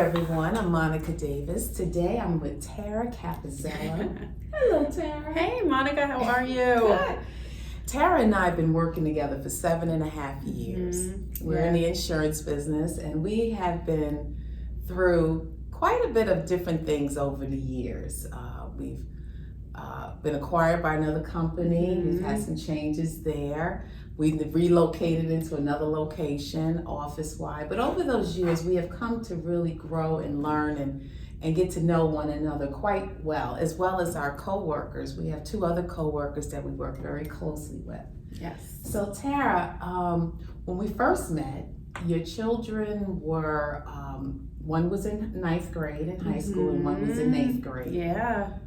everyone. I'm Monica Davis. Today I'm with Tara Cappuzzello. Hello, Tara. Hey, Monica, how are you? Good. Tara and I have been working together for 7.5 years. We're in the insurance business, and we have been through quite a bit of different things over the years. We've been acquired by another company. We've had some changes there. We've relocated into another location, office-wide. But over those years, we have come to really grow and learn and get to know one another quite well as our co-workers. We have 2 other co-workers that we work very closely with. Yes. So Tara, when we first met, your children were, one was in 9th grade in high school and one was in 8th grade. Yeah.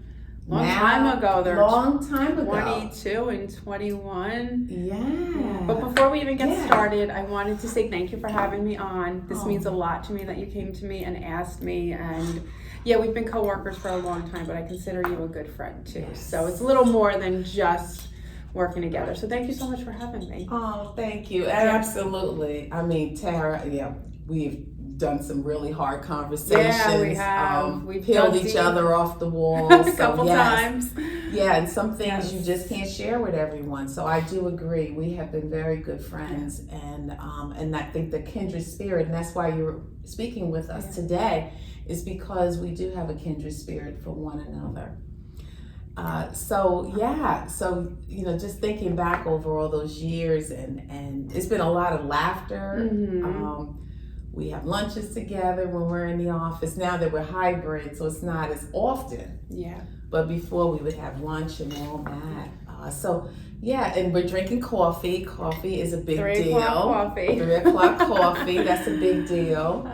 Long time ago. They're long time ago. 22 and 21. Yeah. But before we even get started, I wanted to say thank you for having me on. This means a lot to me that you came to me and asked me. And yeah, we've been co-workers for a long time, but I consider you a good friend too. Yes. So it's a little more than just working together. So thank you so much for having me. Oh, thank you. Absolutely. I mean, Tara, we've done some really hard conversations. Yeah, we have. We've peeled each other off the walls a couple times. Yeah, and some things you just can't share with everyone. So I do agree. We have been very good friends, and I think the kindred spirit, and that's why you're speaking with us today, is because we do have a kindred spirit for one another. So just thinking back over all those years, and it's been a lot of laughter. We have lunches together when we're in the office. Now that we're hybrid, so it's not as often. Yeah. But before we would have lunch and all that. And we're drinking coffee. Coffee is a big deal. 3 o'clock coffee. 3 o'clock coffee, that's a big deal.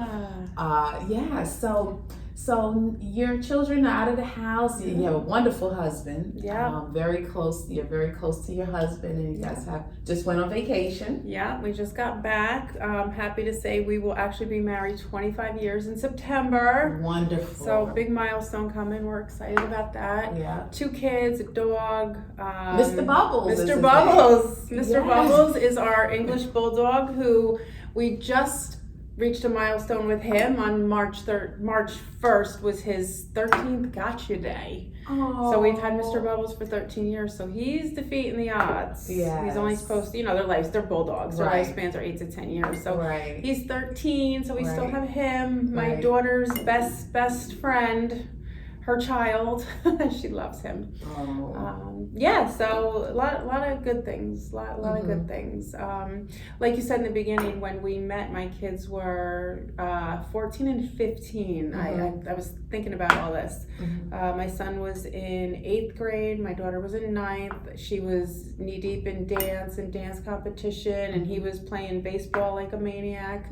So your children are out of the house. You have a wonderful husband. Yeah. Very close. You're very close to your husband, and you guys just went on vacation. Yeah, we just got back. Happy to say we will actually be married 25 years in September. Wonderful. So big milestone coming. We're excited about that. Yeah. 2 kids, a dog. Mr. Bubbles. Mr. Bubbles. Mr. Bubbles is our English bulldog who we just reached a milestone with him on March 1st was his 13th gotcha day. Oh. So we've had Mr. Bubbles for 13 years, so he's defeating the odds. Yes. He's only supposed to, they're bulldogs. Their lifespans are 8 to 10 years. So he's 13, so we still have him. My daughter's best friend, her child, she loves him. So a lot of good things, a lot of good things. Like you said in the beginning, when we met, my kids were 14 and 15. I was thinking about all this. My son was in 8th grade, my daughter was in 9th. She was knee deep in dance and dance competition, and he was playing baseball like a maniac.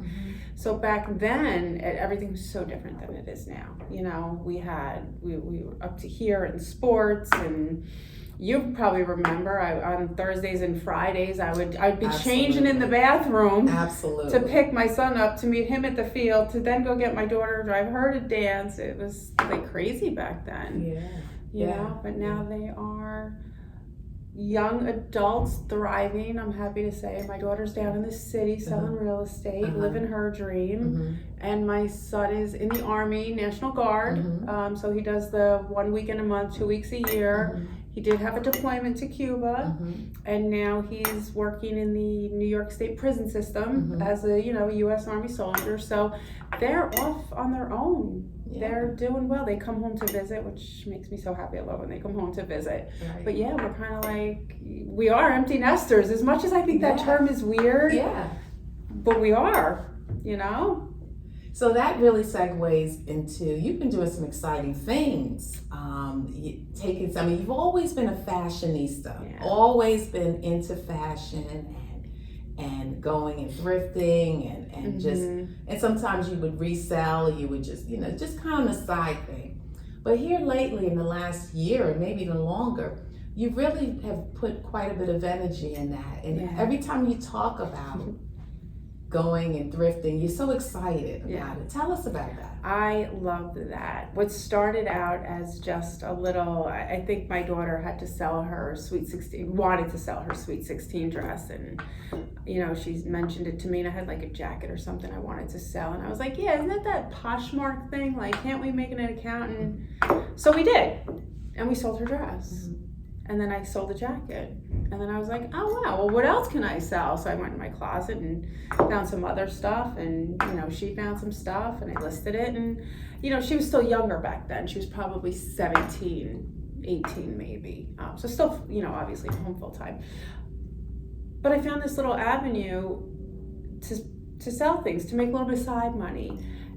So back then, everything was so different than it is now. We were up to here in sports, and you probably remember on Thursdays and Fridays I'd be changing in the bathroom to pick my son up to meet him at the field to then go get my daughter, drive her to dance. It was like crazy back then. But now they are young adults thriving. I'm happy to say my daughter's down in the city selling real estate, living her dream. And my son is in the Army, National Guard. So he does the 1 weekend a month, 2 weeks a year. He did have a deployment to Cuba, and now he's working in the New York State prison system as a U.S. Army soldier. So they're off on their own. They're doing well. They come home to visit, which makes me so happy. I love when they come home to visit. But we're kind of like, we are empty nesters. As much as I think that term is weird, but we are, So that really segues into, you've been doing some exciting things. You've always been a fashionista, always been into fashion and going and thrifting and sometimes you would resell, you would just kind of a side thing. But here lately in the last year, and maybe even longer, you really have put quite a bit of energy in that. And every time you talk about going and thrifting. You're so excited about it. Tell us about that. I loved that. What started out as just a little, I think my daughter had to sell her wanted to sell her Sweet 16 dress, and she mentioned it to me, and I had like a jacket or something I wanted to sell, and I was like, yeah, isn't that Poshmark thing? Like, can't we make an account? And so we did, and we sold her dress. And then I sold a jacket. And then I was like, oh wow, well what else can I sell? So I went in my closet and found some other stuff, and she found some stuff, and I listed it. And she was still younger back then. She was probably 17, 18 maybe. So still, obviously home full time. But I found this little avenue to sell things, to make a little bit of side money.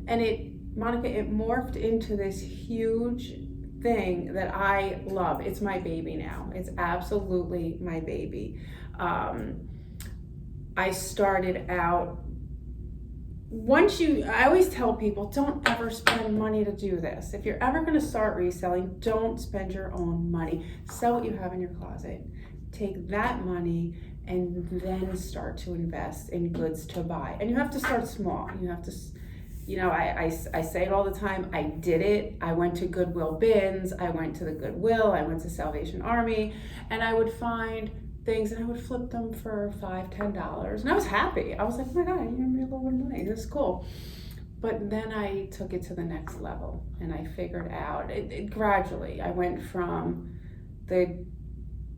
And it morphed into this huge thing that I love. It's my baby now. It's absolutely my baby. I started out, I always tell people, don't ever spend money to do this. If you're ever going to start reselling, don't spend your own money. Sell what you have in your closet. Take that money and then start to invest in goods to buy. And you have to start small. You have to, I say it all the time. I did it. I went to Goodwill bins. I went to the Goodwill. I went to Salvation Army, and I would find things and I would flip them for $5, $10. And I was happy. I was like, oh my God, you gave me a little bit of money. This is cool. But then I took it to the next level, and I figured out it gradually. I went from the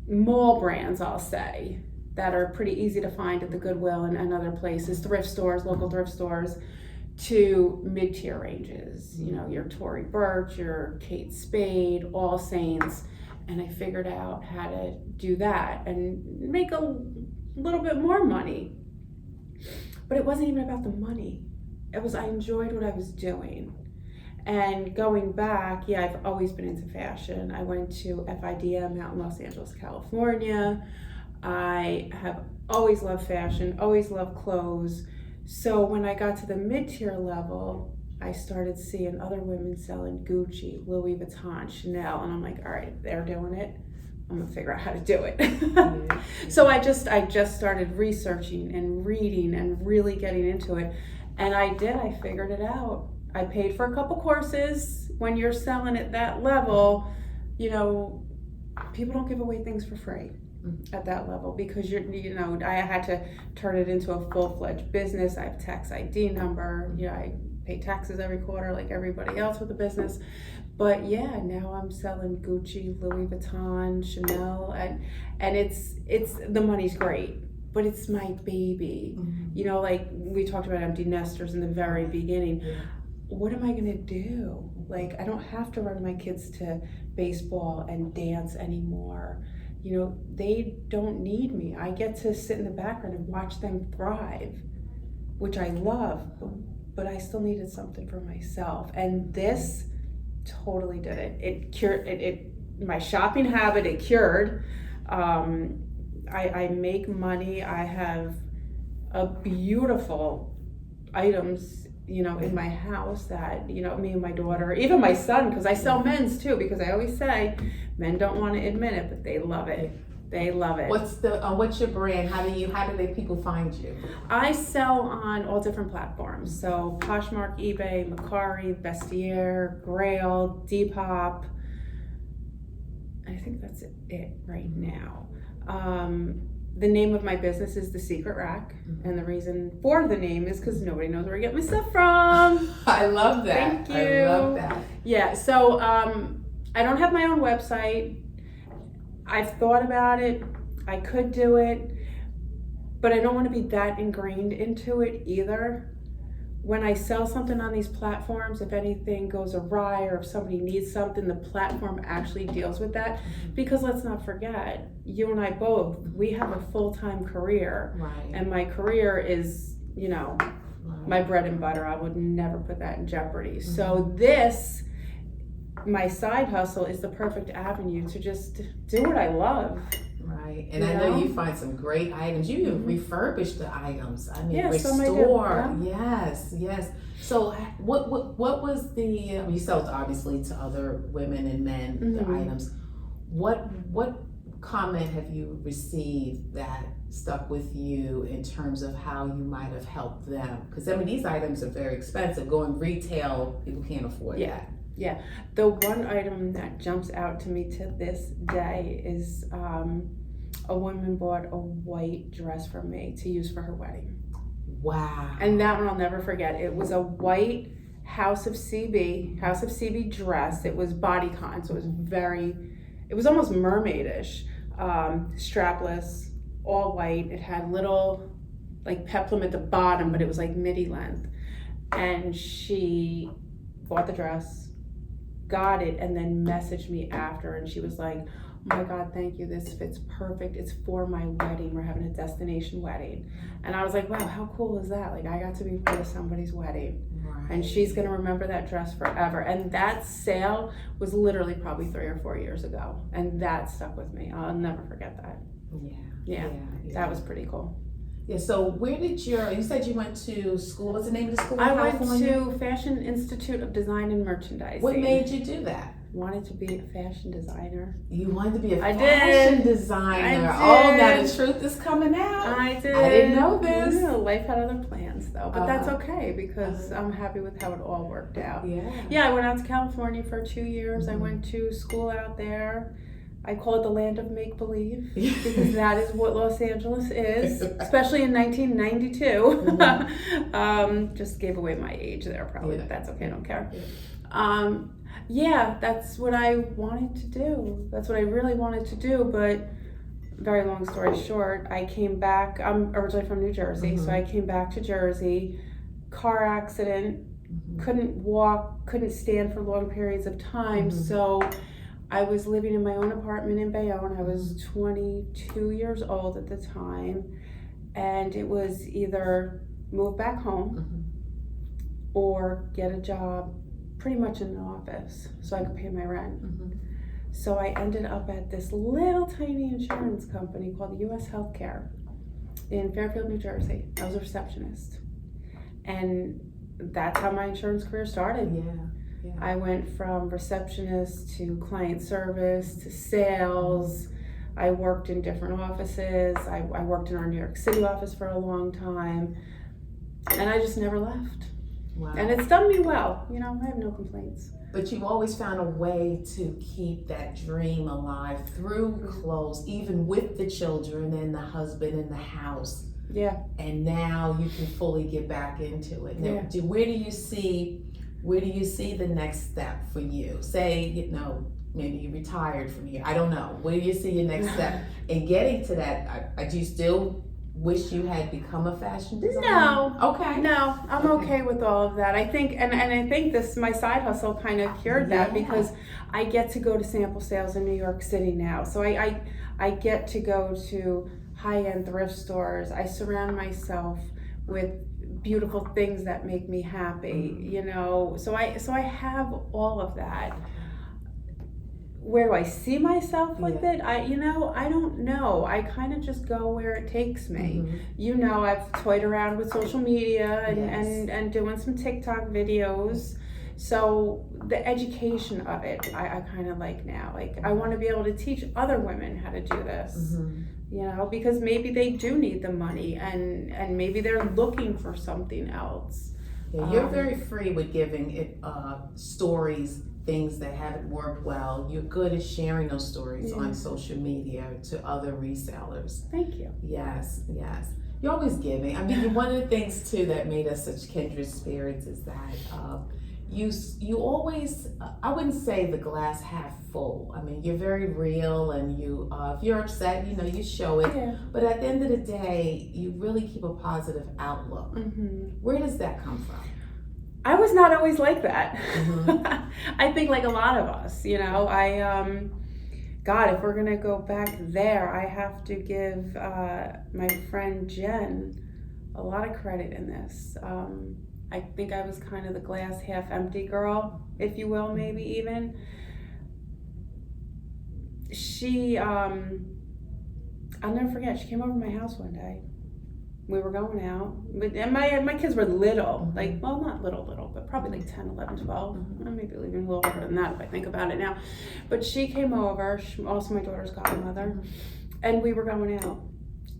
mall brands, I'll say, that are pretty easy to find at the Goodwill and other places, thrift stores, local thrift stores, to mid-tier ranges, your Tory Burch, your Kate Spade, All Saints, and I figured out how to do that and make a little bit more money. But it wasn't even about the money. It was, I enjoyed what I was doing. And going back, I've always been into fashion. I went to FIDM out in Los Angeles, California. I have always loved fashion, always loved clothes. So when I got to the mid-tier level, I started seeing other women selling Gucci, Louis Vuitton, Chanel, and I'm like, all right, they're doing it. I'm gonna figure out how to do it. So I just started researching and reading and really getting into it. And I figured it out. I paid for a couple courses. When you're selling at that level, people don't give away things for free at that level, because I had to turn it into a full-fledged business. I have tax ID number. I pay taxes every quarter like everybody else with a business. But now I'm selling Gucci, Louis Vuitton, Chanel, and it's the money's great, but it's my baby. Like we talked about empty nesters in the very beginning. What am I gonna do? Like, I don't have to run my kids to baseball and dance anymore. They don't need me. I get to sit in the background and watch them thrive, which I love, but I still needed something for myself. And this totally did it. It cured my shopping habit, it cured. I make money. I have a beautiful items, in my house that, me and my daughter, even my son, because I sell men's too, because I always say men don't want to admit it, but they love it. They love it. What's your brand? How do people find you? I sell on all different platforms. So Poshmark, eBay, Mercari, Vestiaire, Grail, Depop. I think that's it right now. The name of my business is The Secret Rack, and the reason for the name is because nobody knows where I get my stuff from. I love that. Thank you. I love that. Yeah, so I don't have my own website. I've thought about it. I could do it, but I don't want to be that ingrained into it either. When I sell something on these platforms, if anything goes awry or if somebody needs something, the platform actually deals with that. Because let's not forget, you and I both, we have a full-time career. Right. And my career is, my bread and butter. I would never put that in jeopardy. So this, my side hustle, is the perfect avenue to just do what I love. Right, and I know you find some great items. You even refurbish the items. I mean, restore. Yes. So, what was the? You sell obviously to other women and men the items. What comment have you received that stuck with you in terms of how you might have helped them? Because I mean, these items are very expensive. Going retail, people can't afford that. Yeah. The one item that jumps out to me to this day is a woman bought a white dress for me to use for her wedding. Wow. And that one I'll never forget. It was a white House of CB dress. It was bodycon, so it was almost mermaidish, strapless, all white. It had little like peplum at the bottom, but it was like midi length. And she bought the dress, got it, and then messaged me after, and she was like, "Oh my God, thank you. This fits perfect. It's for my wedding. We're having a destination wedding." And I was like, wow, how cool is that? Like, I got to be part of somebody's wedding. Right. And she's going to remember that dress forever. And that sale was literally probably 3 or 4 years ago. And that stuck with me. I'll never forget that. Yeah. That was pretty cool. Yeah, so where did you said you went to school, what's the name of the school in I California? went to Fashion Institute of Design and Merchandising. What made you do that? Wanted to be a fashion designer. You wanted to be a I fashion did. designer. I did. Oh, now the truth is coming out. I did. I didn't know this. Yeah, life had other plans though, but that's okay because I'm happy with how it all worked out. Yeah, I went out to California for 2 years. I went to school out there. I call it the land of make-believe because that is what Los Angeles is, especially in 1992. Just gave away my age there probably, but that's okay, I don't care. Yeah, that's what I wanted to do. That's what I really wanted to do, but very long story short, I came back. I'm originally from New Jersey, so I came back to Jersey. Car accident, couldn't walk, couldn't stand for long periods of time, so I was living in my own apartment in Bayonne. I was 22 years old at the time, and it was either move back home or get a job pretty much in an office so I could pay my rent. So I ended up at this little tiny insurance company called US Healthcare in Fairfield, New Jersey. I was a receptionist. And that's how my insurance career started. I went from receptionist to client service to sales. I worked in different offices. I worked in our New York City office for a long time. And I just never left. Wow. And it's done me well. You know, I have no complaints. But you've always found a way to keep that dream alive through clothes, even with the children and the husband in the house. Yeah. And now you can fully get back into it. Now, where do you see the next step for you? Say, you know, maybe you retired from here. I don't know. Where do you see your next step? In getting to that, do you still wish you had become a fashion designer? No. Okay. No, I'm okay with all of that. I think, and I think this, my side hustle kind of cured that because I get to go to sample sales in New York City now. So I get to go to high-end thrift stores. I surround myself with beautiful things that make me happy, you know. So I have all of that. Where do I see myself with it? I don't know. I kind of just go where it takes me. You know, I've toyed around with social media and doing some TikTok videos. So the education of it, I kind of like now. Like, I want to be able to teach other women how to do this. You know, because maybe they do need the money and maybe they're looking for something else. Yeah, you're very free with giving it stories, things that haven't worked well. You're good at sharing those stories on social media to other resellers. Thank you. Yes. You're always giving. I mean, one of the things too that made us such kindred spirits is that you always, I wouldn't say the glass half full. I mean, you're very real, and you if you're upset, you know, you show it. But at the end of the day, you really keep a positive outlook. Where does that come from? I was not always like that. I think like a lot of us, you know, God, if we're gonna go back there, I have to give my friend Jen a lot of credit in this. I think I was kind of the glass half empty girl, if you will, maybe even. She, I'll never forget, she came over to my house one day we were going out, and my kids were little, like, well, not little, but probably like 10, 11, 12, maybe even a little older than that if I think about it now. But she came over, also my daughter's godmother, and we were going out,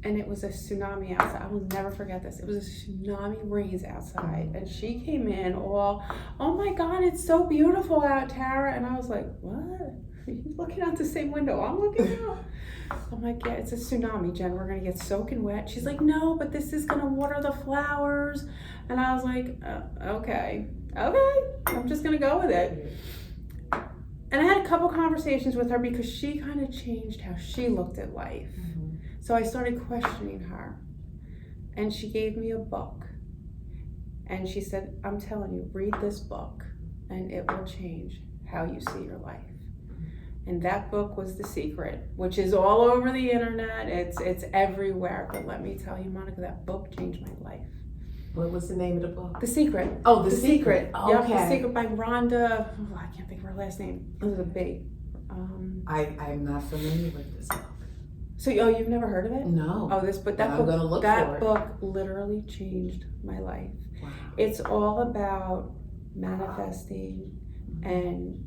and it was a tsunami outside. I will never forget this. It was a tsunami rains outside, and she came in all, oh my God, it's so beautiful out, Tara. And I was like, what? Are you looking out the same window I'm looking out? I'm like, yeah, it's a tsunami, Jen. We're going to get soaking wet. She's like, no, but this is going to water the flowers. And I was like, okay, I'm just going to go with it. And I had a couple conversations with her because she kind of changed how she looked at life. So I started questioning her. And she gave me a book. And she said, I'm telling you, read this book and it will change how you see your life. And that book was The Secret, which is all over the internet. It's everywhere. But let me tell you, Monica, that book changed my life. What was the name of the book? The Secret. Oh, The Secret. Oh, okay. Yeah, The Secret by Rhonda. Oh, I can't think of her last name. It was a B. I'm not familiar with this book. So, you've never heard of it? No. Oh, I'm gonna look for it. That book literally changed my life. Wow. It's all about manifesting and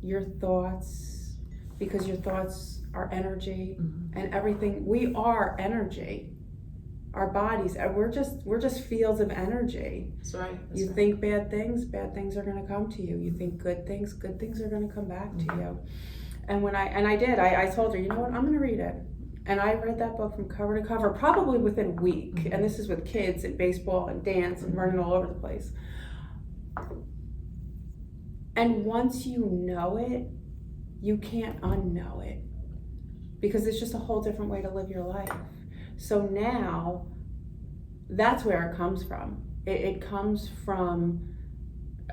your thoughts. Because your thoughts are energy, and everything. We are energy. Our bodies, we're just fields of energy. That's right. You think bad things are going to come to you. You think good things are going to come back to you. And I told her, you know what, I'm going to read it. And I read that book from cover to cover, probably within a week. And this is with kids and baseball and dance and running all over the place. And once you know it, you can't unknow it, because it's just a whole different way to live your life. So now, that's where it comes from. It comes from,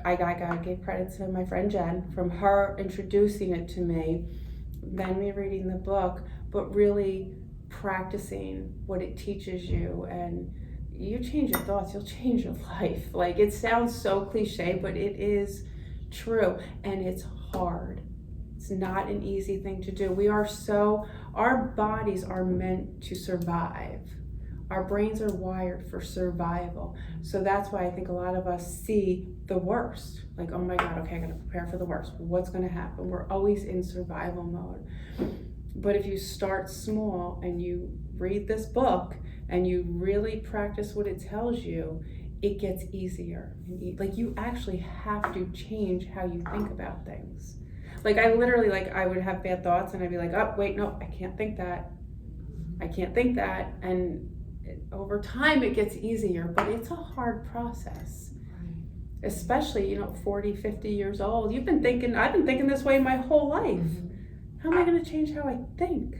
I gotta give credit to my friend Jen, from her introducing it to me, then me reading the book, but really practicing what it teaches you. And you change your thoughts, you'll change your life. Like, it sounds so cliche, but it is true, and it's hard. It's not an easy thing to do. Our bodies are meant to survive. Our brains are wired for survival. So that's why I think a lot of us see the worst. Like, oh my God, okay, I gotta prepare for the worst. What's gonna happen? We're always in survival mode. But if you start small and you read this book and you really practice what it tells you, it gets easier. Like, you actually have to change how you think about things. Like, I literally, I would have bad thoughts and I'd be like, oh, wait, no, I can't think that. And over time it gets easier, but it's a hard process. Especially, 40, 50 years old. I've been thinking this way my whole life. How am I going to change how I think?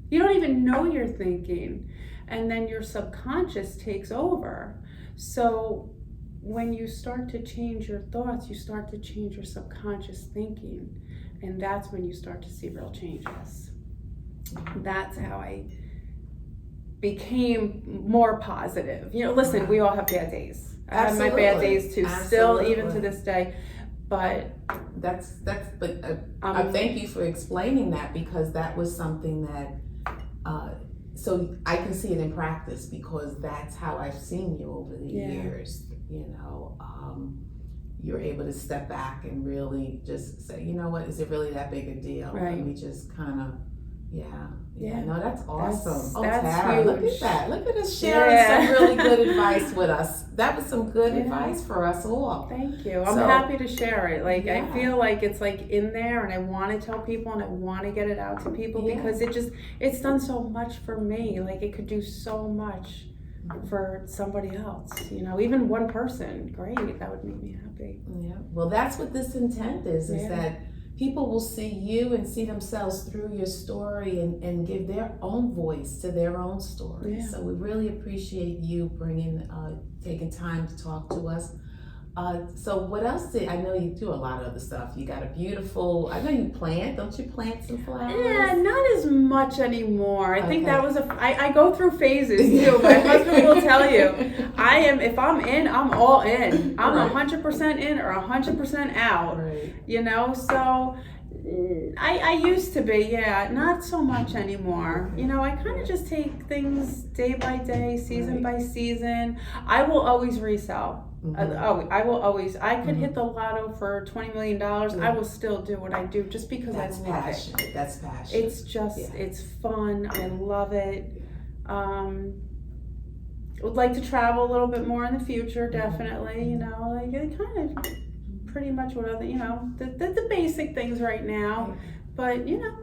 You don't even know you're thinking. And then your subconscious takes over. So when you start to change your thoughts, you start to change your subconscious thinking. And that's when you start to see real changes. That's how I became more positive. Listen, we all have bad days. I have my bad days too, still, even to this day. But I thank you for explaining that, because that was something that, so I can see it in practice, because that's how I've seen you over the years. You're able to step back and really just say, you know what, is it really that big a deal? Right. Let me just kind of, Yeah. No, that's awesome. That's Tara, huge. look at that. Look at us sharing some really good advice with us. That was some good advice for us all. Thank you. I'm happy to share it. I feel like it's in there, and I want to tell people, and I want to get it out to people, because it's done so much for me. It could do so much for somebody else. Even one person, great. That would make me happy. Yeah. Well, that's what this intent is that people will see you and see themselves through your story and give their own voice to their own story. Yeah. So we really appreciate you taking time to talk to us. So what else I know you do a lot of other stuff. You got I know you plant. Don't you plant some flowers? Yeah, not as much anymore. I think that was I go through phases too. My husband will tell you, if I'm in, I'm all in. I'm 100% in or 100% out. Right. So I used to be, yeah, not so much anymore. You know, I kind of just take things day by day, season by season. I will always resell. I will always. I could hit the lotto for $20 million. I will still do what I do just because I love passion. it. That's passion. It's just, it's fun. I love it. Would like to travel a little bit more in the future, definitely. You know, like it kind of pretty much what other, you know, the basic things right now. But you know.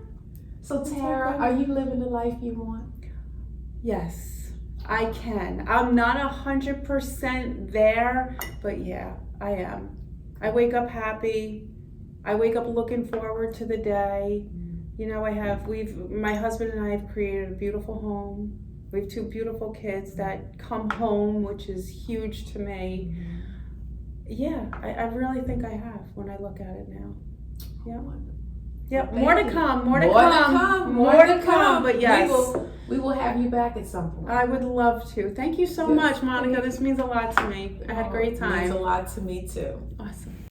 So Tara, are you living the life you want? Yes. I can. I'm not 100% there, but yeah, I am. I wake up happy. I wake up looking forward to the day. You know, my husband and I have created a beautiful home. We have 2 beautiful kids that come home, which is huge to me. Yeah, I really think I have when I look at it now. Yeah. Yep, more to come, more to come. But yes, we will have you back at some point. I would love to. Thank you so much, Monica. This means a lot to me. I had a great time. It means a lot to me too. Awesome.